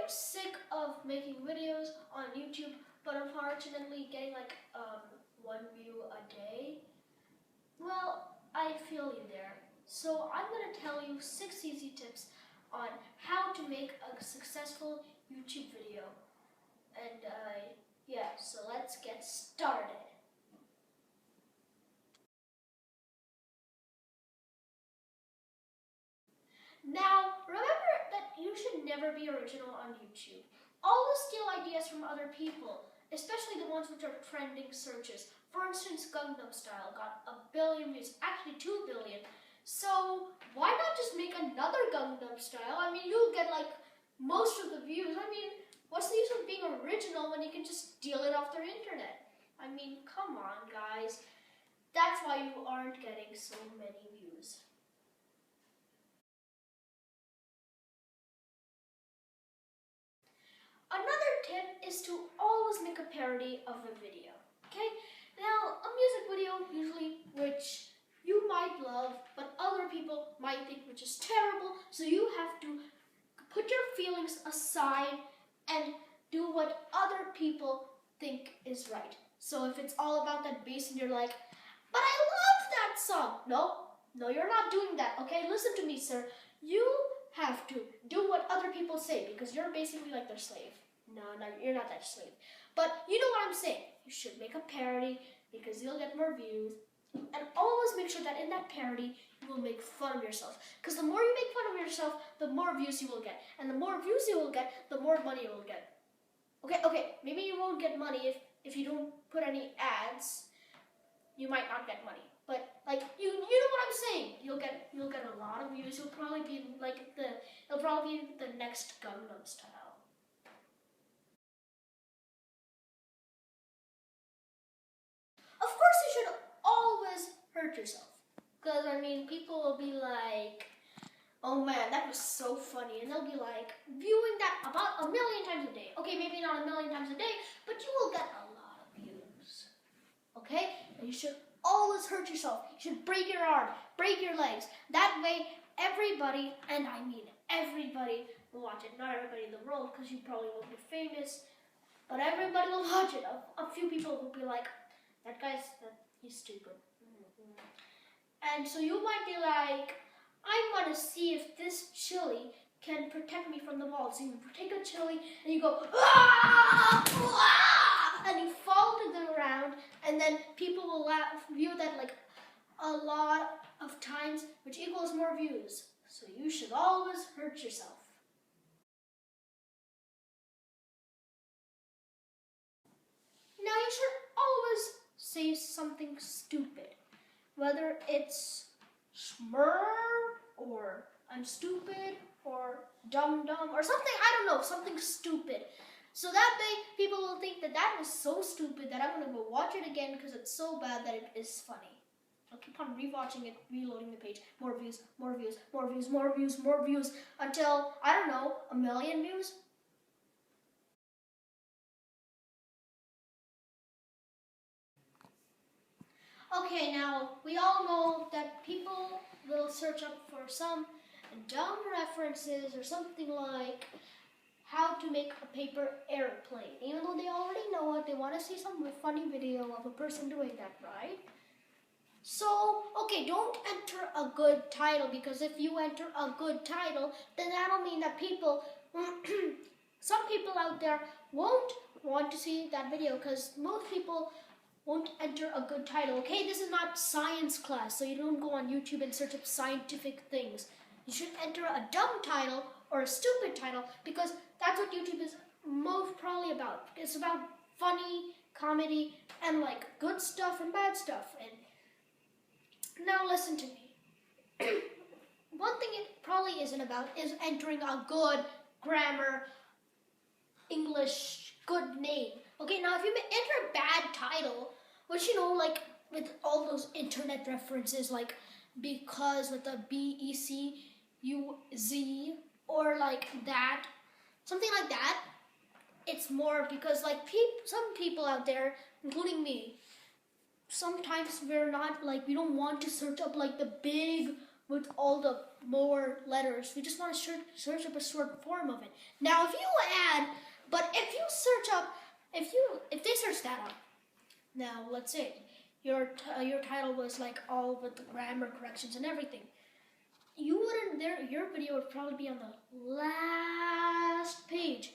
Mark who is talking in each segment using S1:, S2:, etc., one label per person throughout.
S1: am sick of making videos on YouTube, but unfortunately getting like 1 view a day. Well, I feel you there. So I'm going to tell you 6 easy tips on how to make a successful YouTube video. And yeah, so let's get started. Now, remember that you should never be original on YouTube. Always steal ideas from other people, especially the ones which are trending searches. For instance, Gangnam Style got 1 billion views, actually 2 billion. So why not just make another Gangnam Style? I mean, you'll get like most of the views. I mean, what's the use of being original when you can just steal it off the internet? I mean, come on, guys. That's why you aren't getting so many views. Another tip is to always make a parody of a video, okay? Now, a music video usually which you might love, but other people might think which is terrible, so you have to put your feelings aside and do what other people think is right. So if it's all about that bass and you're like, but I love that song. No, you're not doing that, okay? Listen to me, sir. You have to do what other people say because you're basically like their slave. No, you're not that slave. But you know what I'm saying. You should make a parody because you'll get more views. And always make sure that in that parody, you will make fun of yourself. Because the more you make fun of yourself, the more views you will get. And the more views you will get, the more money you will get. Okay, maybe you won't get money if you don't put any ads. You might not get money. But like you know what I'm saying. You'll get a lot of views. You'll probably be like it'll probably be the next Gangnam Style. Of course you should always hurt yourself. Because I mean people will be like, oh man, that was so funny. And they'll be like viewing that about 1 million times a day. Okay, maybe not 1 million times a day, but you will get a lot of views. Okay? And you should always hurt yourself. You should break your arm, break your legs. That way, everybody, and I mean everybody, will watch it. Not everybody in the world, because you probably won't be famous, but everybody will watch it. A few people will be like, he's stupid. And so you might be like, I want to see if this chili can protect me from the wall. So you take a chili and you go, ah! Ah! And you fall to the ground, and then people will view that like a lot of times, which equals more views. So you should always hurt yourself. Now you should always say something stupid, whether it's smur or I'm stupid or dumb or something, I don't know, something stupid. So that way people will think that was so stupid that I'm going to go watch it again because it's so bad that it is funny. I'll keep on rewatching it, reloading the page, more views, more views, more views, more views, more views, until, I don't know, 1 million views. Okay, now we all know that people will search up for some dumb references or something like how to make a paper airplane. Even though they already know it, they want to see some funny video of a person doing that, right? So, okay, don't enter a good title, because if you enter a good title, then that'll mean that people, some people out there won't want to see that video because most people won't enter a good title. Okay, this is not science class, so you don't go on YouTube and search up scientific things. You should enter a dumb title or a stupid title because that's what YouTube is most probably about. It's about funny, comedy, and like good stuff and bad stuff. And now listen to me. One thing it probably isn't about is entering a good grammar, English, good name. Okay, now if you enter a bad title, which like with all those internet references, like because with the BECUZ or like that, something like that, it's more because like some people out there, including me, sometimes we don't want to search up like the big with all the more letters. We just want to search up a short form of it. Now, if you search up, if they search that up, now let's say your title was like all with the grammar corrections and everything, your video would probably be on the last page.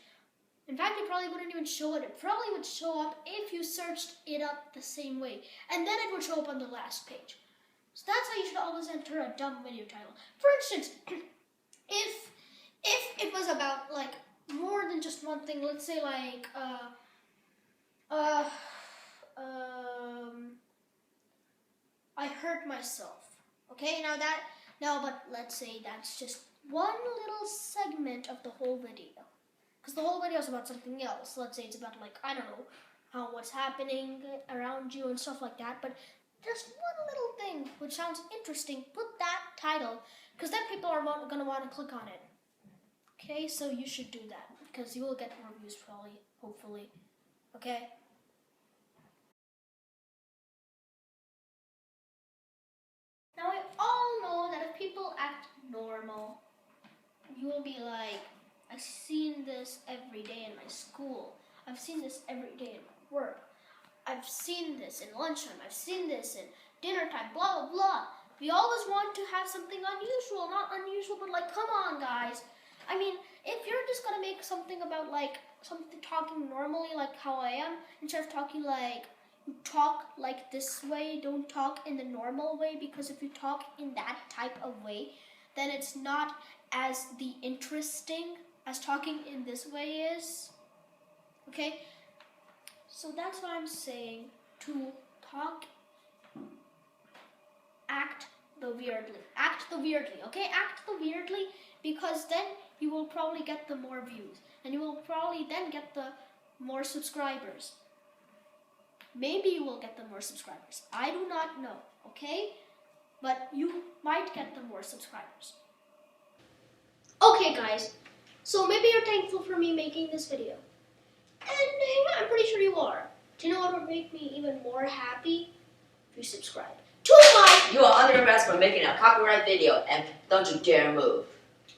S1: In fact, it probably wouldn't even show it. It probably would show up if you searched it up the same way, and then it would show up on the last page. So that's how you should always enter a dumb video title. For instance, if it was about like more than just one thing, let's say like I hurt myself. Okay, but let's say that's just one little segment of the whole video. Because the whole video is about something else. Let's say it's about like, I don't know, what's happening around you and stuff like that. But just one little thing which sounds interesting, put that title, because then people are going to want to click on it. Okay, so you should do that, because you will get more views probably, hopefully. Okay? Now we all know that if people act normal, you will be like, I've seen this every day in my school. I've seen this every day in my work. I've seen this in lunchtime. I've seen this in dinner time, blah, blah, blah. We always want to have something unusual. Not unusual, but like, come on, guys. I mean, if you're just going to make something about like, something talking normally like how I am, instead of talking like, you talk like this way, don't talk in the normal way, because if you talk in that type of way, then it's not as interesting as talking in this way is. Okay? So that's what I'm saying, to act the weirdly. Act the weirdly, okay? Act the weirdly, because then you will probably get the more views, and you will probably then get the more subscribers. Maybe you will get the more subscribers. I do not know, okay? But you might get the more subscribers. Okay, guys. So maybe you're thankful for me making this video. And I'm pretty sure you are. Do you know what would make me even more happy? If you subscribe to my...
S2: You are under arrest for making a copyright video, and don't you dare move.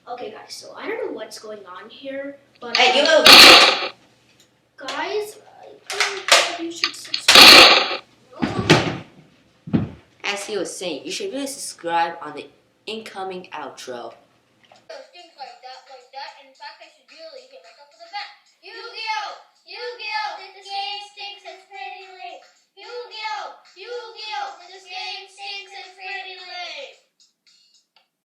S1: Okay, guys, so I don't know what's going on here, but...
S2: Hey, you move!
S1: Guys, I think you should subscribe.
S2: As he was saying, you should really subscribe on the incoming outro.